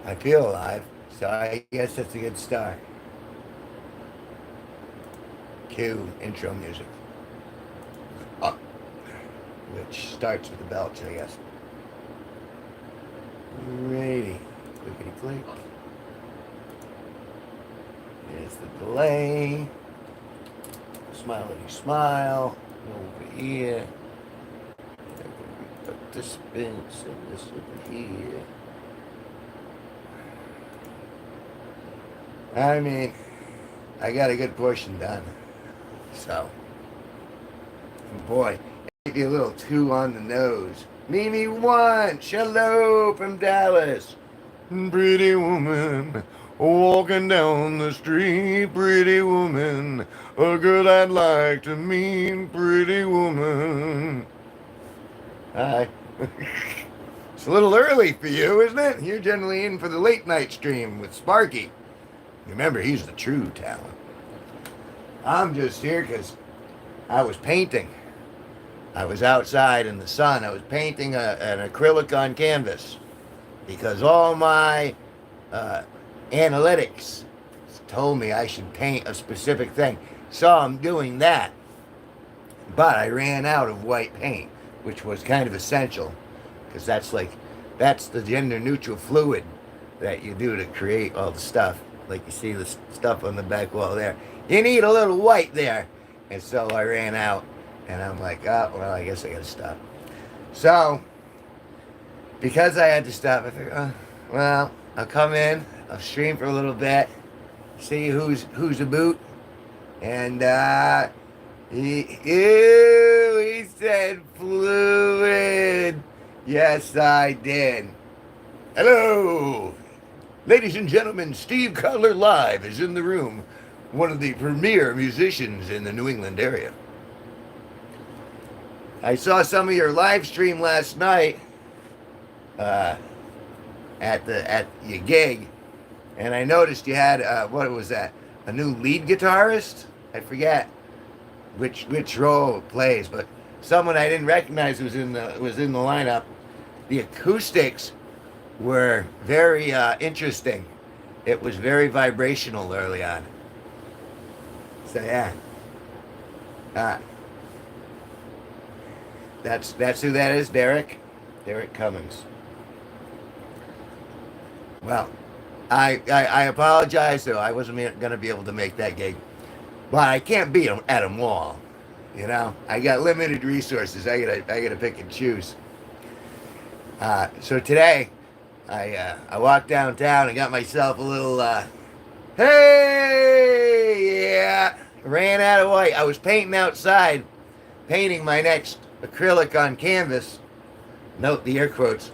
I feel alive, so I guess that's a good start. Cue intro music, uh, which starts with the belch, I guess. Alrighty, clickety click. There's the delay. Smiley smile. Over here. Participants and this over here. I mean, I got a good portion done. So, boy, maybe a little too on the nose. Mimi One, hello from Dallas. Pretty woman, walking down the street. Pretty woman, a girl I'd like to meet. Pretty woman. Hi. It's a little early for you, isn't it? You're generally in for the late night stream with Sparky. Remember, he's the true talent. I'm just here because I was painting. I was outside in the sun. I was painting an acrylic on canvas because all my analytics told me I should paint a specific thing. So I'm doing that. But I ran out of white paint, which was kind of essential because that's the gender neutral fluid that you do to create all the stuff. Like you see the stuff on the back wall there. You need a little white there. And so I ran out. And I'm like, oh, well, I guess I gotta stop. So, because I had to stop, I figured, oh, well, I'll come in, I'll stream for a little bit, see who's a boot. And he said fluid. Yes, I did. Hello. Ladies and gentlemen, Steve Cutler Live is in the room, one of the premier musicians in the New England area. I saw some of your live stream last night at your gig, and I noticed you had what was that? A new lead guitarist? I forget which role it plays, but someone I didn't recognize was in the lineup. The acoustics were very interesting. It was very vibrational early on. So yeah. That's who that is, Derek. Derek Cummings. Well, I apologize though. I wasn't going to be able to make that gig, but I can't beat them at them all. You know, I got limited resources. I gotta pick and choose. So today, I walked downtown and got myself a little. Hey, yeah, ran out of white. I was painting outside, painting my next acrylic on canvas. Note the air quotes.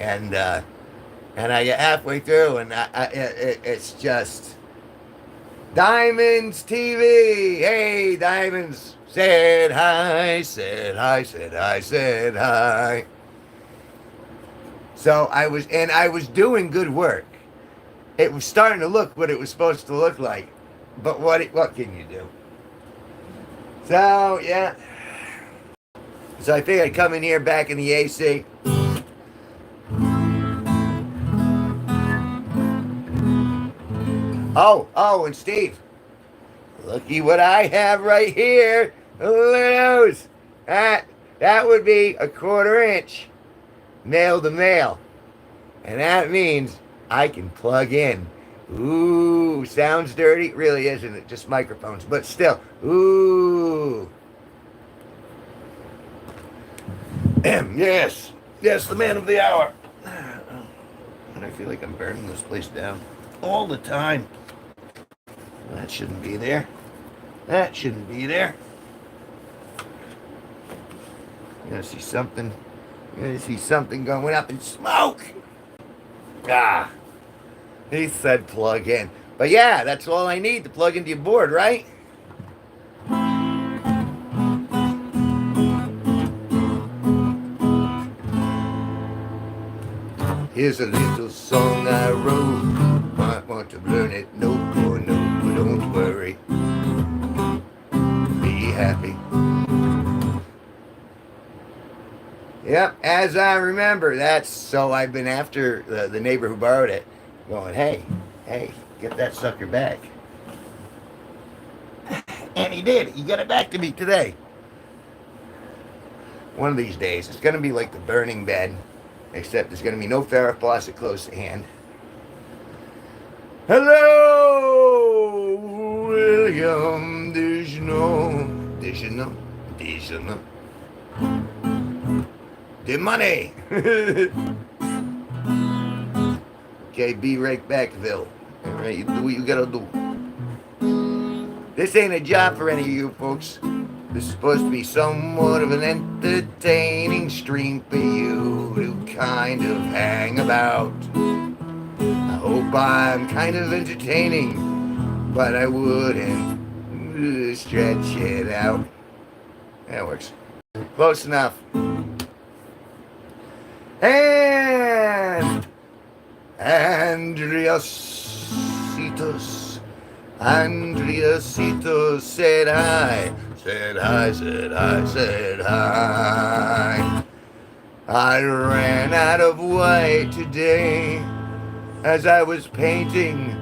And I get halfway through, and it's just Diamonds TV. Hey, Diamonds said hi, said hi, said hi, said hi. So I was doing good work. It was starting to look what it was supposed to look like, but what can you do? So yeah. So I figured I'd come in here back in the AC. Oh, and Steve, looky what I have right here. Look at those. That would be a 1/4 inch male to male. And that means I can plug in. Ooh, sounds dirty. Really isn't it? Just microphones. But still, ooh. Yes, the man of the hour. And I feel like I'm burning this place down all the time. That shouldn't be there. That shouldn't be there. You're gonna see something. You're gonna see something going up in smoke. Ah, he said plug in. But yeah, that's all I need to plug into your board, right? Here's a little song I wrote. Might want to learn it. No, don't worry. Be happy. Yep, as I remember. That's so I've been after the neighbor who borrowed it, going, hey, get that sucker back. And he did. He got it back to me today. One of these days, it's going to be like the burning bed, except there's going to be no Farrah Fawcett close to hand. Hello, William. Did you know? Did you know? Did you know? The money. Okay, be right backville. All right, you do what you gotta do. This ain't a job for any of you folks. This is supposed to be somewhat of an entertaining stream for you to kind of hang about. I hope I'm kind of entertaining, but I wouldn't stretch it out. That works. Close enough. And Andreasitos said hi, said hi, said hi, said hi. I ran out of white today as I was painting.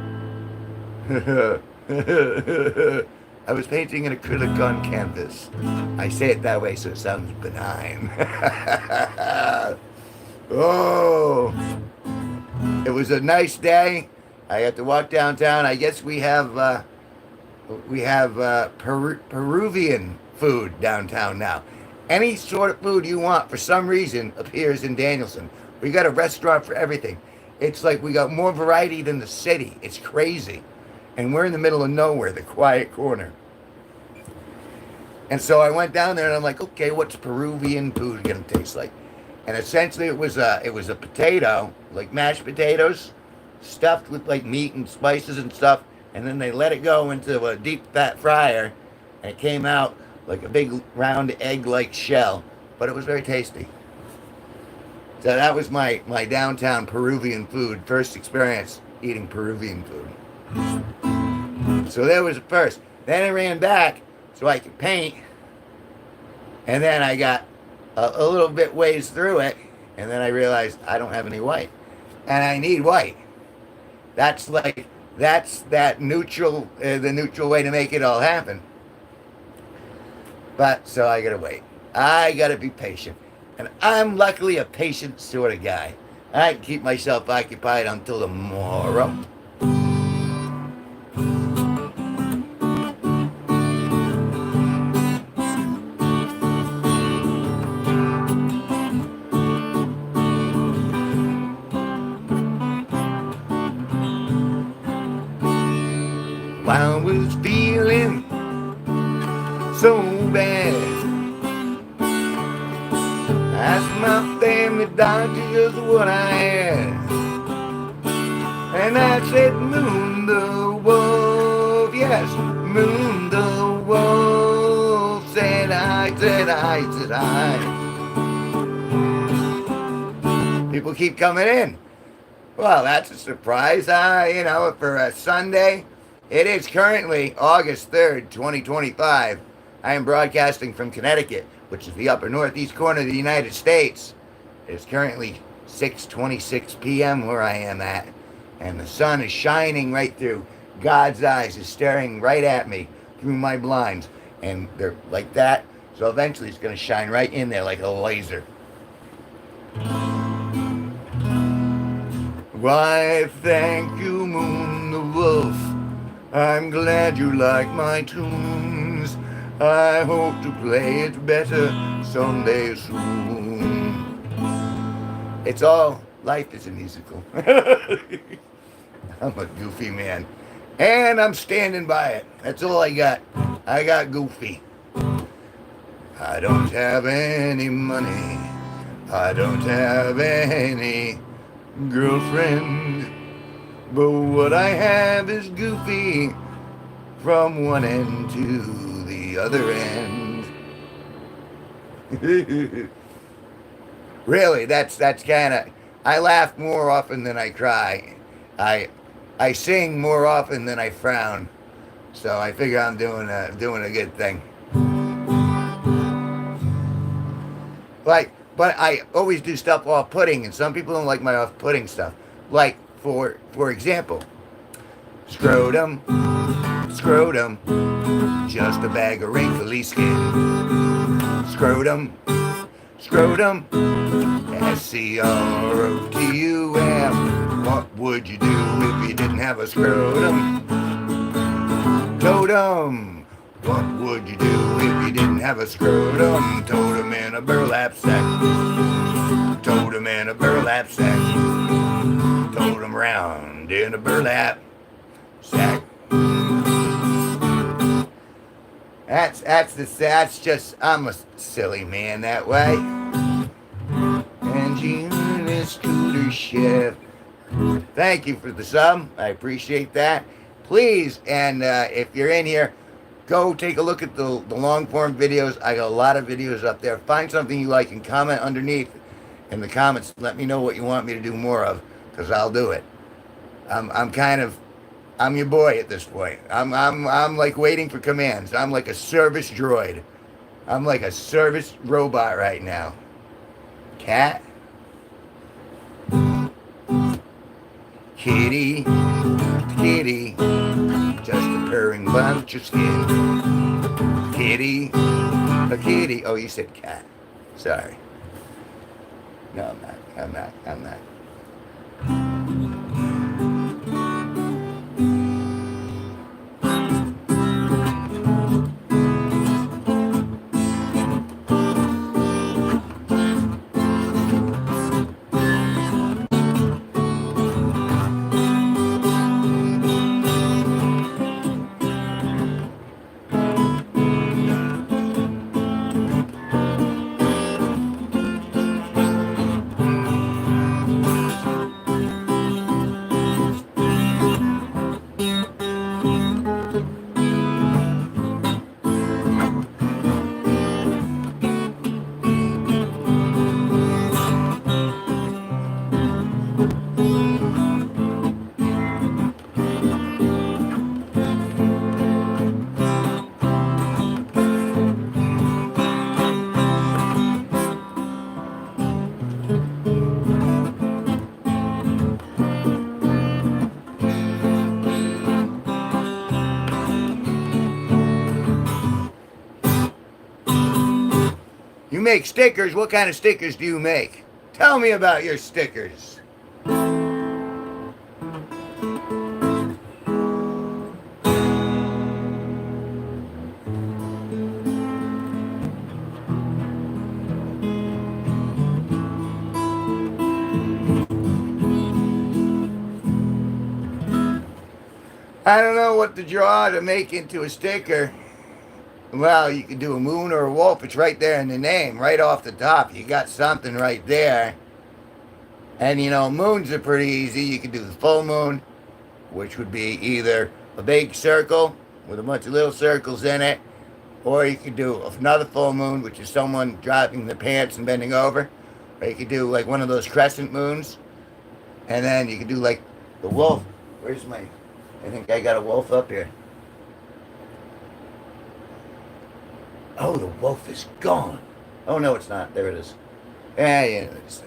I was painting an acrylic on canvas. I say it that way so it sounds benign. Oh, it was a nice day. I had to walk downtown. I guess we have Peruvian food downtown now. Any sort of food you want, for some reason, appears in Danielson. We got a restaurant for everything. It's like we got more variety than the city. It's crazy. And we're in the middle of nowhere, the quiet corner. And so I went down there and I'm like, okay, what's Peruvian food gonna taste like? And essentially it was a potato, like mashed potatoes, stuffed with like meat and spices and stuff, and then they let it go into a deep fat fryer, and it came out like a big round egg-like shell, but it was very tasty. So that was my downtown Peruvian food, first experience eating Peruvian food. So that was the first. Then I ran back so I could paint, and then I got a little bit ways through it, and then I realized I don't have any white, and I need white. That's that neutral, the neutral way to make it all happen. But so I gotta wait. I gotta be patient, and I'm luckily a patient sort of guy. I can keep myself occupied until tomorrow. I was feeling so bad. Asked my family doctor just what I had, and I said, Moon the Wolf, yes, Moon the Wolf. Said I, said I, said I. People keep coming in. Well, that's a surprise. For a Sunday. It is currently August 3rd, 2025. I am broadcasting from Connecticut, which is the upper northeast corner of the United States. It is currently 6:26 p.m. where I am at, and the sun is shining right through. God's eyes is staring right at me through my blinds, and they're like that, so eventually it's going to shine right in there like a laser. Why, thank you, Moon the Wolf. I'm glad you like my tunes. I hope to play it better someday soon. It's all, life is a musical. I'm a goofy man. And I'm standing by it. That's all I got. I got goofy. I don't have any money. I don't have any girlfriend. But what I have is goofy from one end to the other end. Really, that's kind of. I laugh more often than I cry. I sing more often than I frown. So I figure I'm doing a good thing. But But I always do stuff off-putting, and some people don't like my off-putting stuff. Like, for example, scrotum, scrotum, just a bag of wrinkly skin. Scrotum, scrotum, scrotum. What would you do if you didn't have a scrotum? Totem. What would you do if you didn't have a scrotum? Totem in a burlap sack. Totem in a burlap sack. Totem round in a burlap sack. That's just, I'm a silly man that way. And Gene Scooter Chef. Thank you for the sub. I appreciate that. Please, and if you're in here, go take a look at the long form videos. I got a lot of videos up there. Find something you like and comment underneath in the comments. Let me know what you want me to do more of, because I'll do it. I'm your boy at this point. I'm like waiting for commands. I'm like a service droid. I'm like a service robot right now. Cat. Kitty. Kitty. Just a purring bunch of skin. Kitty. A kitty. Oh, you said cat. Sorry. No, I'm not. You make stickers? What kind of stickers do you make? Tell me about your stickers. I don't know what to draw to make into a sticker. Well, you can do a moon or a wolf. It's right there in the name, right off the top. You got something right there. And you know, moons are pretty easy. You can do the full moon, which would be either a big circle with a bunch of little circles in it, or you could do another full moon, which is someone dropping their pants and bending over. Or you could do like one of those crescent moons. And then you could do like the wolf. Where's my... I think I got a wolf up here. Oh, the wolf is gone. Oh, no, it's not. There it is. Yeah, it's...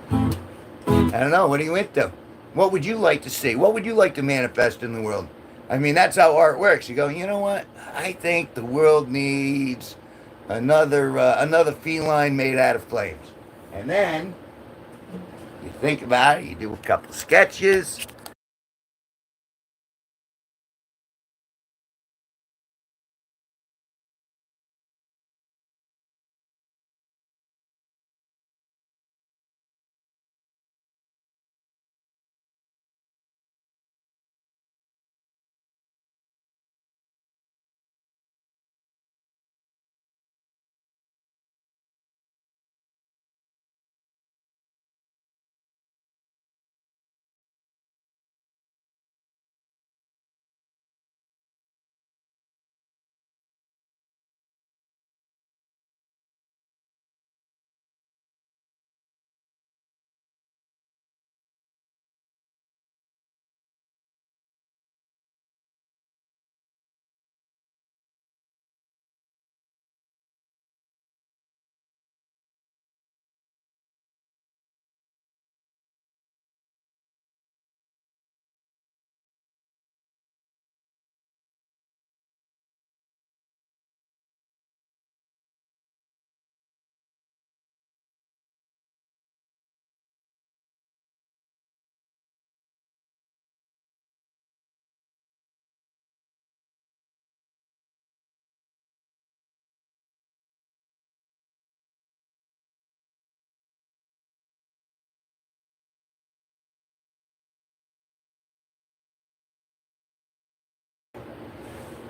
I don't know. What are you into? What would you like to see? What would you like to manifest in the world? I mean, that's how art works. You go, you know what? I think the world needs another feline made out of flames. And then you think about it. You do a couple sketches.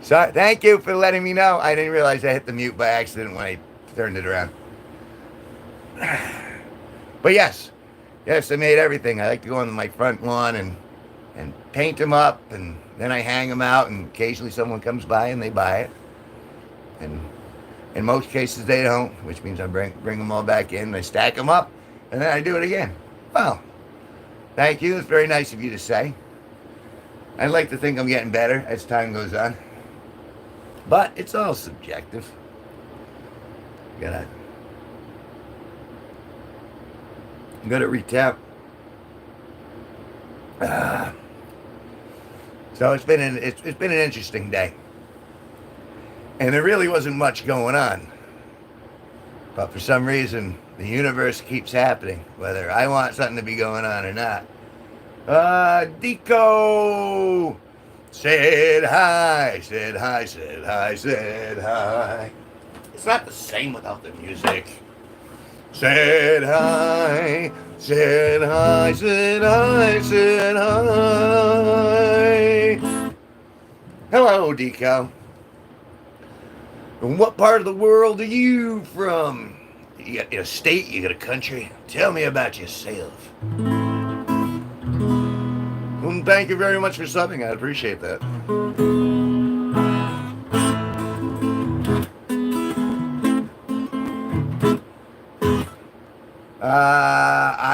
So thank you for letting me know. I didn't realize I hit the mute by accident when I turned it around. But yes, I made everything. I like to go on my front lawn and paint them up, and then I hang them out, and occasionally someone comes by and they buy it. And in most cases they don't, which means I bring them all back in, I stack them up, and then I do it again. Well, thank you. It's very nice of you to say. I'd like to think I'm getting better as time goes on. But it's all subjective. I'm gonna retap. So it's been an interesting day, and there really wasn't much going on. But for some reason, the universe keeps happening, whether I want something to be going on or not. Deco said hi, said hi, said hi, said hi. It's not the same without the music. Said hi, said hi, said hi, said hi. Hello, Deco. And what part of the world are you from? You got a state, you got a country? Tell me about yourself. Well, thank you very much for subbing. I appreciate that.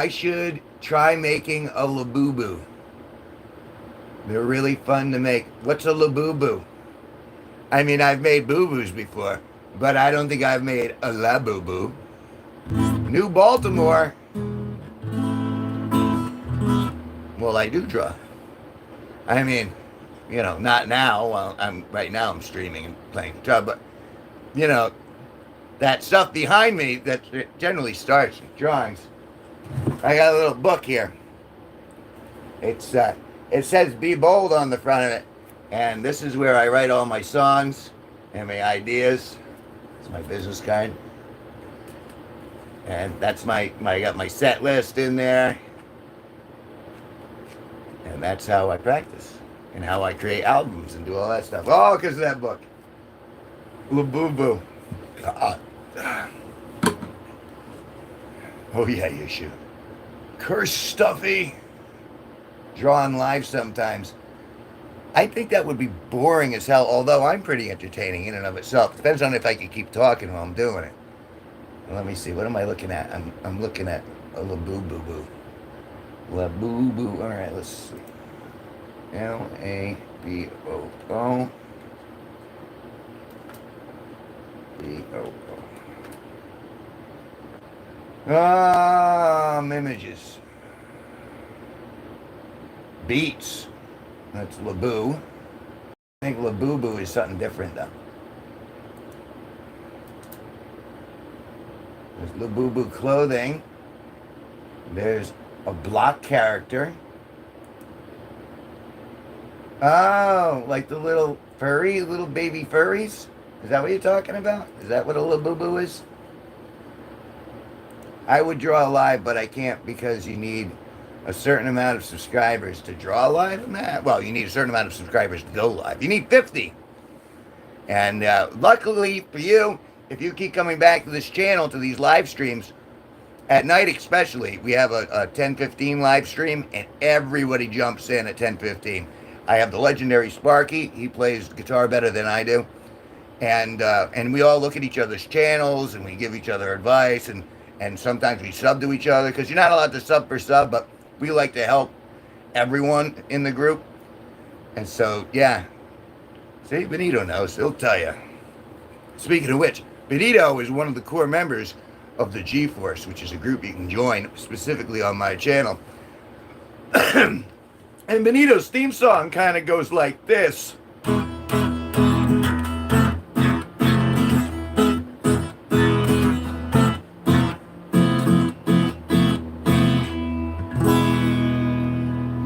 I should try making a labubu. They're really fun to make. What's a labubu? I mean, I've made boo-boos before, but I don't think I've made a labubu. New Baltimore. Well, I do draw. I mean, you know, not now. Well, right now I'm streaming and playing guitar, but you know, that stuff behind me that generally starts with drawings. I got a little book here. It says "Be Bold" on the front of it, and this is where I write all my songs and my ideas. It's my business card, and that's I got my set list in there, and that's how I practice and how I create albums and do all that stuff. All because of that book, Labubu. Oh yeah, you should. Curse Stuffy. Drawing live sometimes. I think that would be boring as hell, although I'm pretty entertaining in and of itself. Depends on if I can keep talking while I'm doing it. Well, let me see. What am I looking at? I'm looking at a Labubu. Labubu. All right, let's see. Labubu. Images. Beats. That's Labu. I think Labubu is something different though. There's Labubu clothing. There's a block character. Oh, like the little baby furries? Is that what you're talking about? Is that what a Labubu is? I would draw live, but I can't because you need a certain amount of subscribers to draw live. Well, you need a certain amount of subscribers to go live. You need 50. And luckily for you, if you keep coming back to this channel, to these live streams, at night especially, we have a 10:15 live stream, and everybody jumps in at 10:15. I have the legendary Sparky. He plays guitar better than I do. And we all look at each other's channels, and we give each other advice, and sometimes we sub to each other, because you're not allowed to sub per sub, but we like to help everyone in the group. And so, yeah. See, Benito knows. He'll tell you. Speaking of which, Benito is one of the core members of the G-Force, which is a group you can join specifically on my channel. And Benito's theme song kind of goes like this.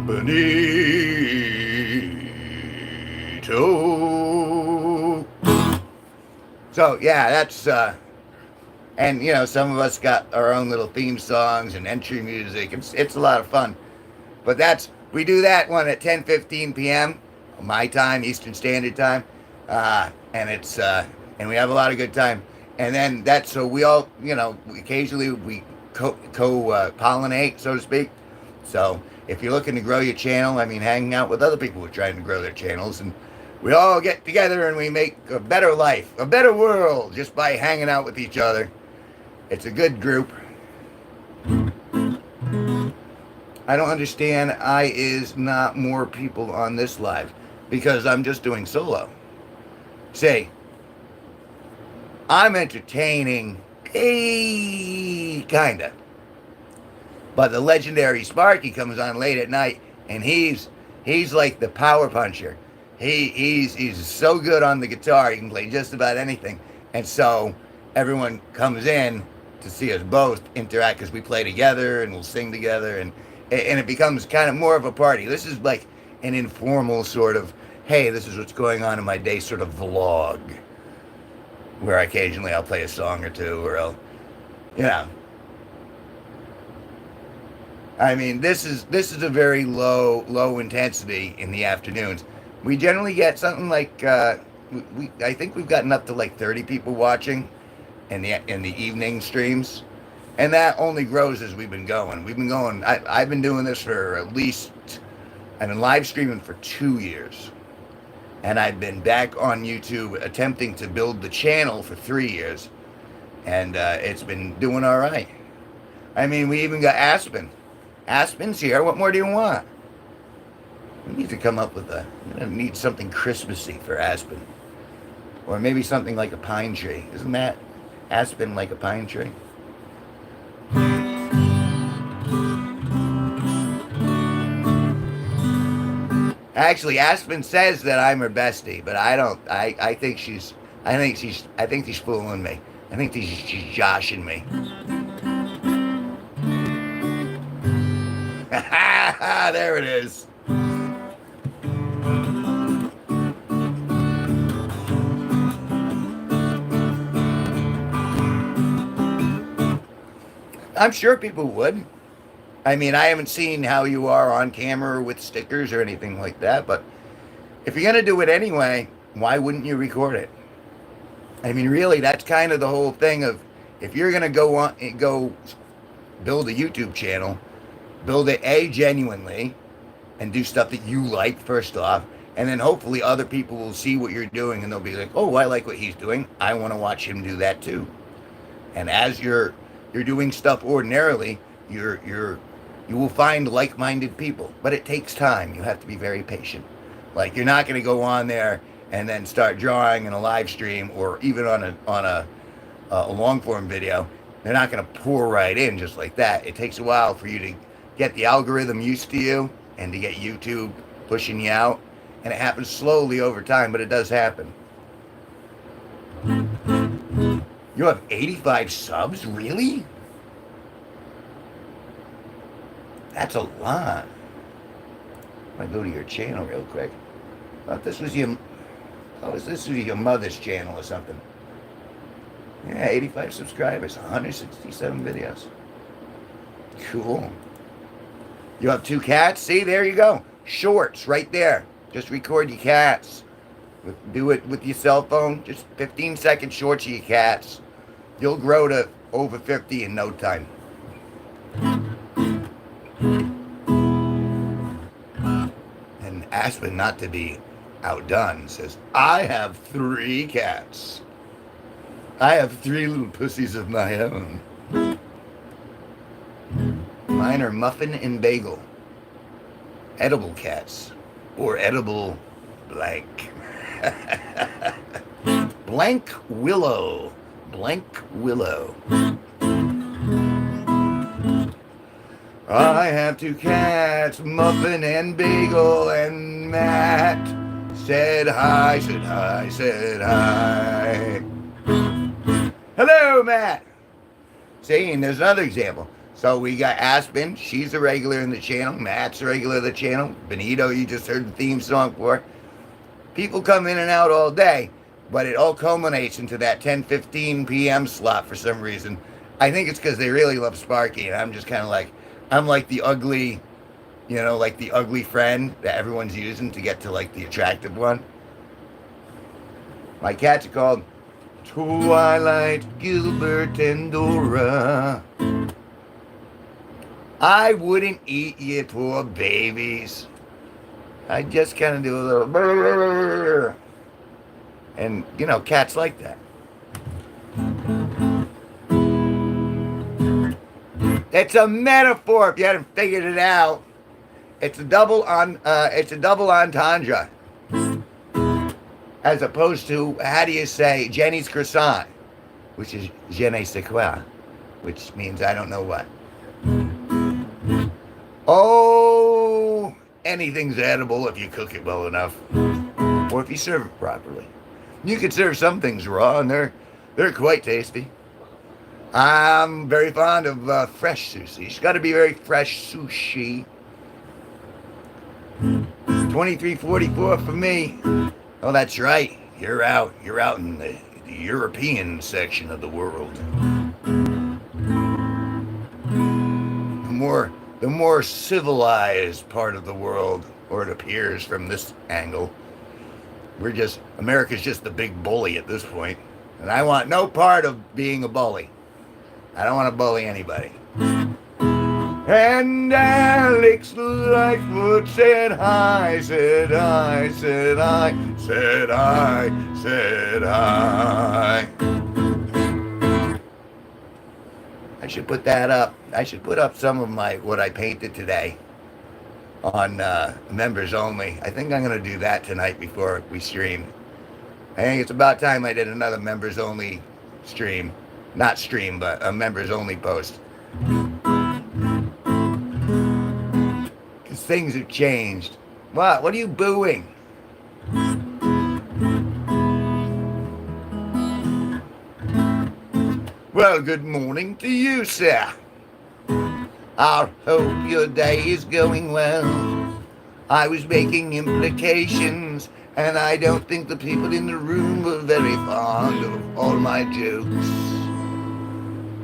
Benito. So yeah, that's and you know, some of us got our own little theme songs and entry music. It's a lot of fun. But we do that one at 10:15 p.m. my time, Eastern Standard Time. And it's and we have a lot of good time. And then that's so we all, occasionally we pollinate, so to speak. So if you're looking to grow your channel, I mean, hanging out with other people who are trying to grow their channels, and we all get together and we make a better life, a better world, just by hanging out with each other. It's a good group. I don't understand I is not more people on this live because I'm just doing solo. Say, I'm entertaining, kinda. But the legendary Sparky comes on late at night, and he's like the power puncher. He's so good on the guitar, he can play just about anything. And so everyone comes in to see us both interact because we play together and we'll sing together, and it becomes kind of more of a party. This is like an informal sort of, hey, this is what's going on in my day sort of vlog, where occasionally I'll play a song or two, or I'll, you know. I mean, this is a very low intensity in the afternoons. We generally get something like I think we've gotten up to like 30 people watching in the evening streams, and that only grows as we've been going. I've been doing this for at least, I've been live streaming for 2 years, and I've been back on YouTube attempting to build the channel for 3 years, and it's been doing all right. I mean, we even got Aspen. Aspen's here. What more do you want? We need to come up with need something Christmassy for Aspen. Or maybe something like a pine tree. Isn't that Aspen like a pine tree? Actually, Aspen says that I'm her bestie, but I don't. I think she's fooling me. I think she's joshing me. There it is. I'm sure people would. I mean, I haven't seen how you are on camera with stickers or anything like that, but if you're going to do it anyway, why wouldn't you record it? I mean, really, that's kind of the whole thing of, if you're going to go build a YouTube channel, build it genuinely and do stuff that you like first off, and then hopefully other people will see what you're doing and they'll be like, oh, I like what he's doing, I want to watch him do that too. And as you're doing stuff ordinarily, you will find like-minded people, but it takes time. You have to be very patient. Like, you're not going to go on there and then start drawing in a live stream, or even on a long form video. They're not going to pour right in just like that. It takes a while for you to get the algorithm used to you and to get YouTube pushing you out. And it happens slowly over time, but it does happen. You have 85 subs? Really? That's a lot. I'm going to go to your channel real quick. I thought this was your mother's channel or something. Yeah, 85 subscribers, 167 videos. Cool. You have 2 cats? See, there you go. Shorts right there. Just record your cats. Do it with your cell phone. Just 15-second shorts of your cats. You'll grow to over 50 in no time. And Aspen, not to be outdone, says, I have 3 cats. I have 3 little pussies of my own. Mine are Muffin and Bagel. Edible cats. Or edible blank. Blank Willow. Blank Willow. I have 2 cats, Muffin and Bagel, and Matt said hi, said hi, said hi. Hello, Matt. See, and there's another example. So we got Aspen, she's a regular in the channel. Matt's a regular in the channel. Benito, you just heard the theme song for. People come in and out all day, but it all culminates into that 10:15 p.m. slot for some reason. I think it's because they really love Sparky, and I'm just kind of like, I'm like the ugly, like the ugly friend that everyone's using to get to like the attractive one. My cats are called Twilight, Gilbert, and Dora. I wouldn't eat you poor babies. I just kind of do a little brrr. And, you know, cats like that. It's a metaphor if you hadn't figured it out. It's a double entendre. As opposed to, how do you say, Jenny's croissant, which is je ne sais quoi, which means I don't know what. Oh, anything's edible if you cook it well enough, or if you serve it properly. You can serve some things raw, and they're quite tasty. I'm very fond of fresh sushi. It's got to be very fresh sushi. 23.44 for me. Oh, that's right. You're out. You're out in the European section of the world. The more civilized part of the world, or it appears from this angle. America's just the big bully at this point. And I want no part of being a bully. I don't want to bully anybody. And Alex Lightfoot said hi, said hi, said hi, said hi, said hi. I should put that up. I should put up some of what I painted today on members only. I think I'm going to do that tonight before we stream. I think it's about time I did another members only stream. Not stream, but a members only post. Because things have changed. What? What are you booing? Well, good morning to you, sir. I hope your day is going well. I was making implications, and I don't think the people in the room were very fond of all my jokes.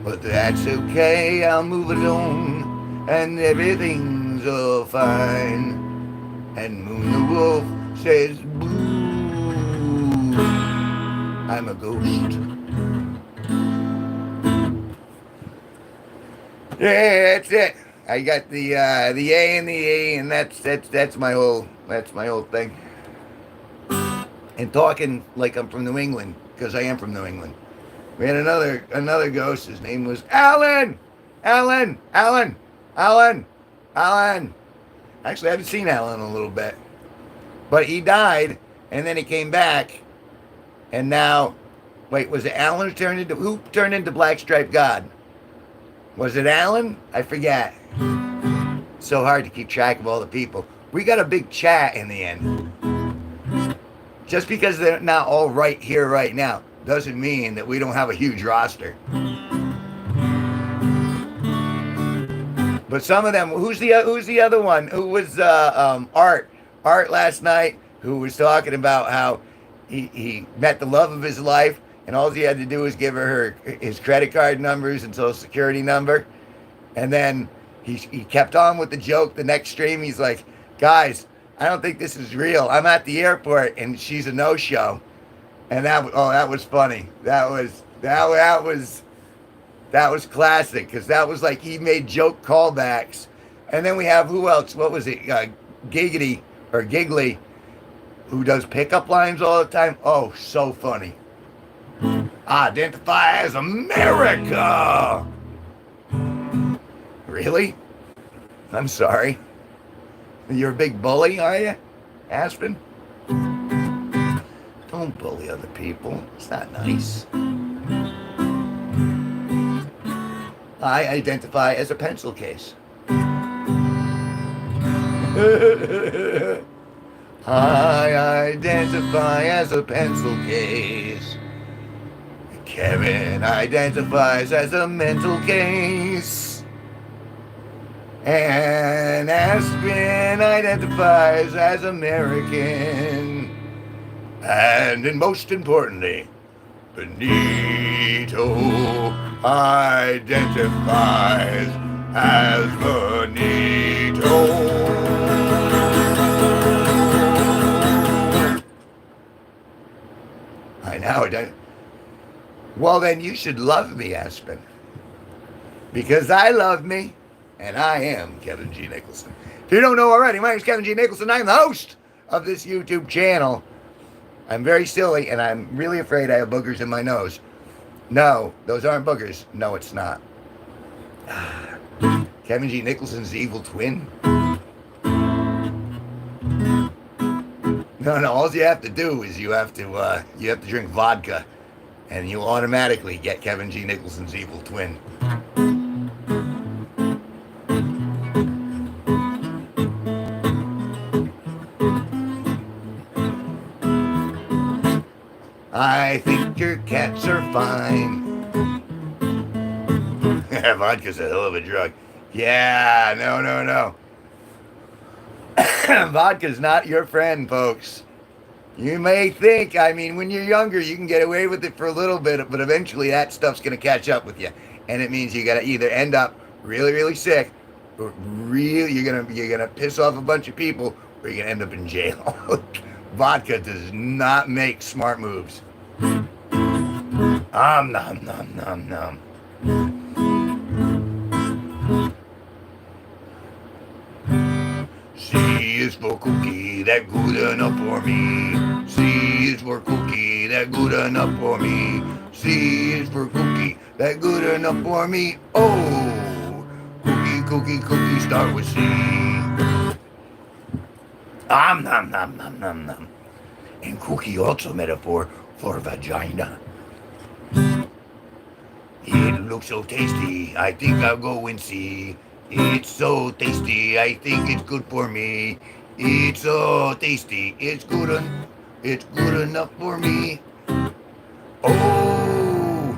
But that's okay, I'll move along, and everything's all fine. And Moon the Wolf says, boo, I'm a ghost. Yeah, that's it. I got the A and the E, and that's my whole thing. And talking like I'm from New England, because I am from New England. We had another ghost. His name was Alan. Actually, I haven't seen Alan in a little bit, but he died, and then he came back, and now, wait, was it Alan who turned into Black Stripe God? Was it Alan? I forget. So hard to keep track of all the people. We got a big chat in the end. Just because they're not all right here right now doesn't mean that we don't have a huge roster. But some of them, who's the other one? Who was Art last night, who was talking about how he met the love of his life, and all he had to do was give her his credit card numbers and social security number. And then he kept on with the joke. The next stream, he's like, guys, I don't think this is real. I'm at the airport, and she's a no-show. And that was funny. That was classic, because that was like he made joke callbacks. And then we have, who else? What was it? Giggly, who does pickup lines all the time. Oh, so funny. Identify as America. Really? I'm sorry. You're a big bully, are you, Aspen? Don't bully other people. It's not nice. I identify as a pencil case. I identify as a pencil case. Kevin identifies as a mental case. And Aspen identifies as American. And most importantly, Benito identifies as Benito. don't. Well, then you should love me, Aspen. Because I love me, and I am Kevin G Nicholson. If you don't know already, my name is Kevin G Nicholson. I'm the host of this YouTube channel. I'm very silly, and I'm really afraid I have boogers in my nose. No, those aren't boogers. No, it's not. Kevin G Nicholson's evil twin. No, all you have to do is you have to drink vodka, and you'll automatically get Kevin G Nicholson's evil twin. I think your cats are fine. Vodka's a hell of a drug. Yeah, no. Vodka's not your friend, folks. You may think, when you're younger, you can get away with it for a little bit, but eventually that stuff's going to catch up with you. And it means you got to either end up really, really sick, or you're gonna piss off a bunch of people, or you're going to end up in jail. Vodka does not make smart moves. Nom. C is for cookie, that good enough for me. C is for cookie, that good enough for me. C is for cookie, that good enough for me. Oh, cookie, start with C. Nom. And cookie also metaphor for vagina. It looks so tasty, I think I'll go and see. It's so tasty, I think it's good for me. It's so tasty, it's good enough for me. Oh,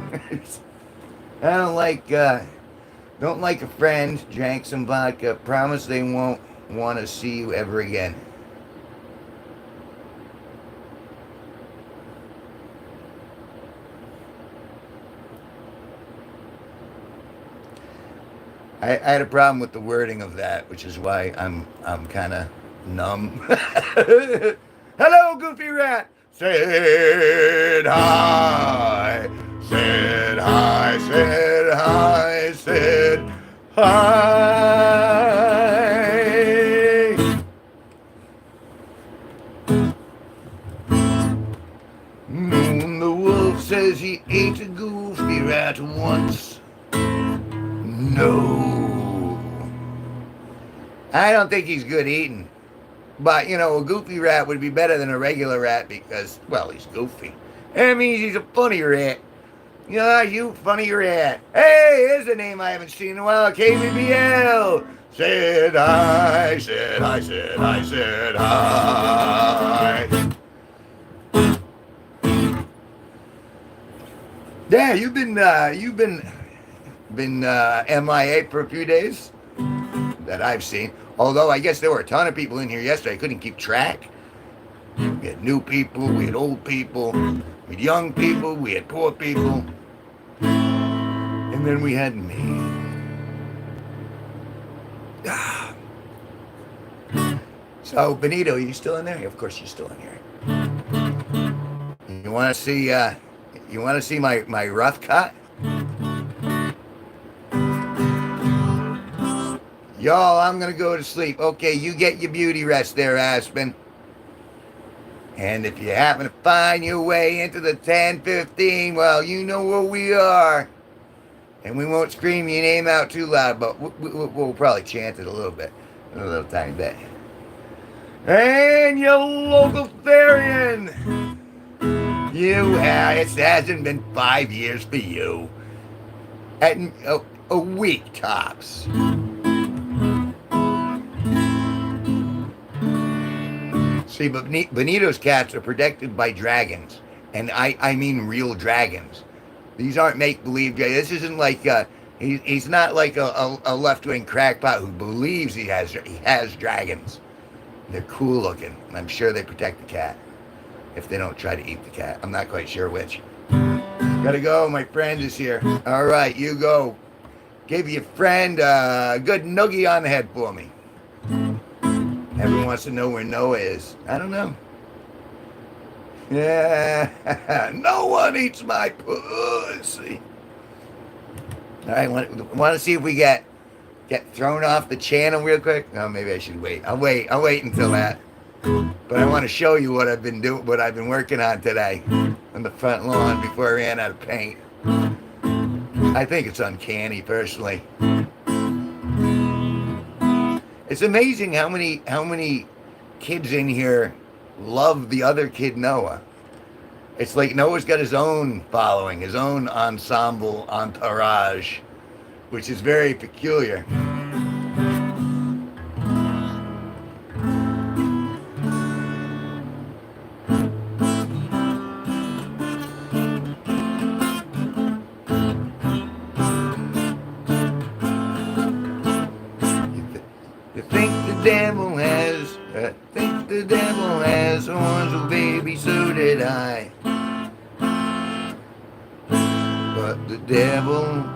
I don't like a friend, drank some vodka, promise they won't want to see you ever again. I had a problem with the wording of that, which is why I'm kind of numb. Hello, Goofy Rat. Said hi. Said hi. Said hi. Said hi. The wolf says he ate a Goofy Rat once. No. I don't think he's good eating. But, a goofy rat would be better than a regular rat because, well, he's goofy. That means he's a funny rat. You funny rat. Hey, here's a name I haven't seen in a while. KBBL. Said hi, said hi, said hi, said hi. Yeah, you've been MIA for a few days that I've seen. Although I guess there were a ton of people in here yesterday. I couldn't keep track. We had new people, we had old people, we had young people, we had poor people. And then we had me. So, Benito, are you still in there? Of course you're still in here. You want to see my rough cut? Y'all, I'm going to go to sleep. Okay, you get your beauty rest there, Aspen. And if you happen to find your way into the 1015, well, you know where we are. And we won't scream your name out too loud, but we'll probably chant it a little bit. A little tiny bit. And your local Therian. It hasn't been 5 years for you. At a week tops. See, but Benito's cats are protected by dragons. And I mean real dragons. These aren't make-believe dragons. This isn't like, he's not like a left-wing crackpot who believes he has dragons. They're cool looking. And I'm sure they protect the cat. If they don't try to eat the cat. I'm not quite sure which. Gotta go, my friend is here. All right, you go. Give your friend a good noogie on the head for me. Everyone wants to know where Noah is. I don't know. Yeah. No one eats my pussy. All right, want to see if we get thrown off the channel real quick? No, maybe I should wait. I'll wait. I'll wait until that. But I want to show you what I've been doing, what I've been working on today on the front lawn before I ran out of paint. I think it's uncanny, personally. It's amazing how many kids in here love the other kid Noah. It's like Noah's got his own following, his own ensemble entourage, which is very peculiar. You think the devil has, horns, well, baby, so did I. But the devil,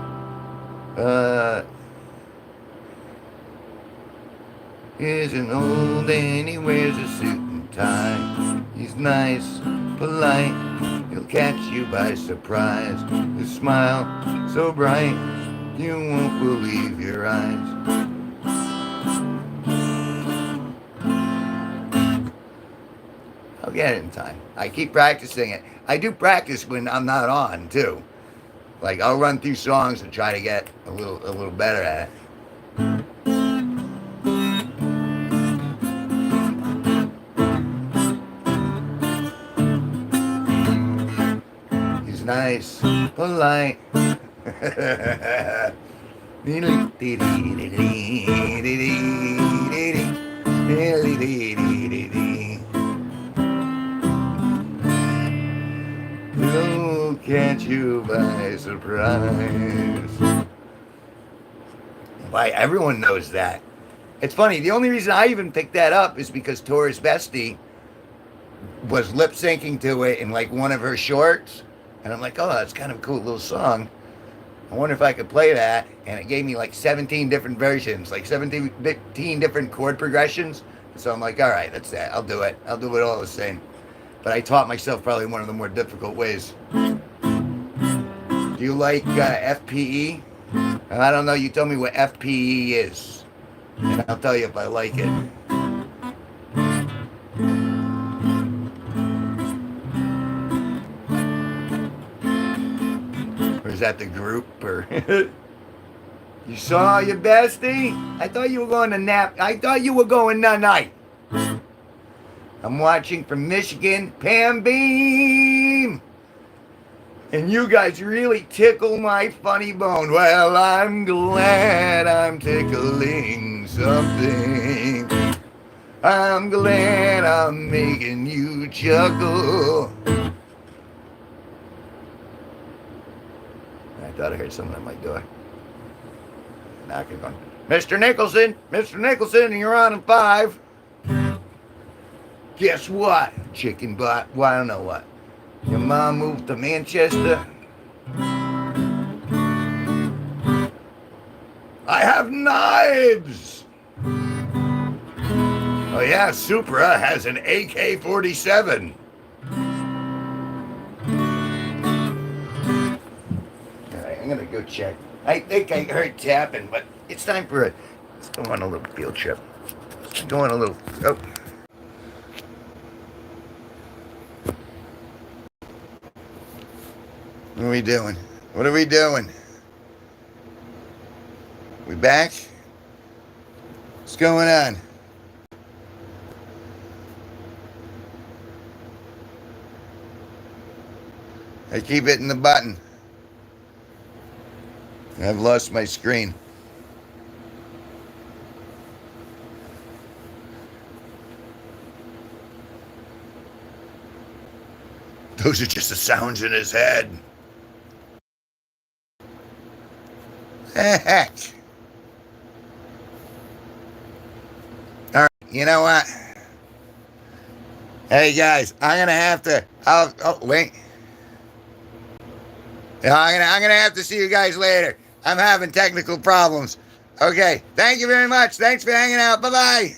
isn't old and he wears a suit and tie. He's nice, polite, he'll catch you by surprise. His smile so bright, you won't believe your eyes. I'll get it in time. I keep practicing it. I do practice when I'm not on, too. Like, I'll run through songs and try to get a little better at it. He's nice, polite. He'll catch you by surprise. Why, everyone knows that. It's funny, the only reason I even picked that up is because Taurus Bestie was lip syncing to it in like one of her shorts. And I'm like, oh, that's kind of a cool little song. I wonder if I could play that. And it gave me like 17 different versions, like 17 different chord progressions. So I'm like, all right, that's that. I'll do it. I'll do it all the same. But I taught myself probably one of the more difficult ways. Do you like FPE? I don't know. You tell me what FPE is, and I'll tell you if I like it. Or is that the group? Or you saw your bestie? I thought you were going to nap. I thought you were going night. I'm watching from Michigan, Pam Beam. And you guys really tickle my funny bone. Well, I'm glad I'm tickling something. I'm glad I'm making you chuckle. I thought I heard someone at my door. Knocking on. Mr. Nicholson, you're on in 5. Guess what, chicken butt? Well, I don't know what. Your mom moved to Manchester. I have knives. Oh yeah, Supra has an AK-47. All right, I'm gonna go check. I think I heard tapping, but it's time for let's go on a little field trip. Let's go on a little. Oh. What are we doing? What are we doing? We back? What's going on? I keep hitting the button. I've lost my screen. Those are just the sounds in his head. Heck. All right, you know what? Hey guys, I'm gonna have to. Oh wait. I'm gonna have to see you guys later. I'm having technical problems. Okay, thank you very much. Thanks for hanging out. Bye bye.